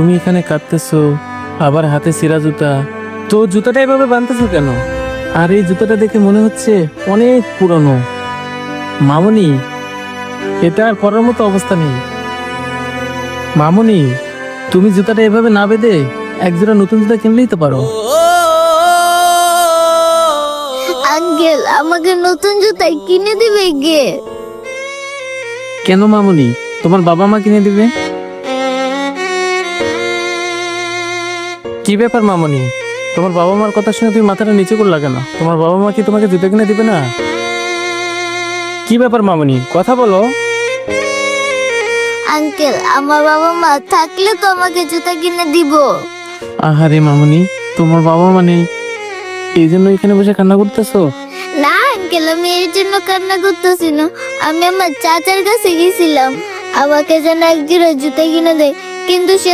তুমি এখানে কাঁদতেছো, আবার হাতে ছিঁড়া জুতা। তো জুতাটা এভাবে বাঁধতেছো কেন? আর এই জুতাটা দেখে মনে হচ্ছে অনেক পুরনো। মামুনি, এটা আর করার মতো অবস্থা নেই। মামুনি, তুমি জুতাটা এভাবে না বেঁধে একজোড়া নতুন জুতা কিনলেই তো পারো। আঙ্কেল, আমাকে নতুন জুতা কিনে দিবে গে? কেন মামুনি, তোমার বাবা মা কিনে দিবে। কি ব্যাপার মামুনি, তোমার বাবা মার কথা শুনে তুমি মাথাটা নিচু করে লাগে না? তোমার বাবা মা কি তোমাকে জুতা কিনে দিবে না? কি ব্যাপার মামুনি, কথা বলো। আঙ্কেল, আমার বাবা মা থাকলে তো আমাকে জুতা কিনে দিব। আহারে মামুনি, তোমার বাবা মা নেই, এই জন্য এখানে বসে কান্না করতেছো? না আঙ্কেল, আমি এর জন্য কান্না করতেছি না। আমি আমার চাচার কাছে গেছিলাম আমাকে যেন এক জোড়া জুতা কিনে দেয়, কিন্তু সে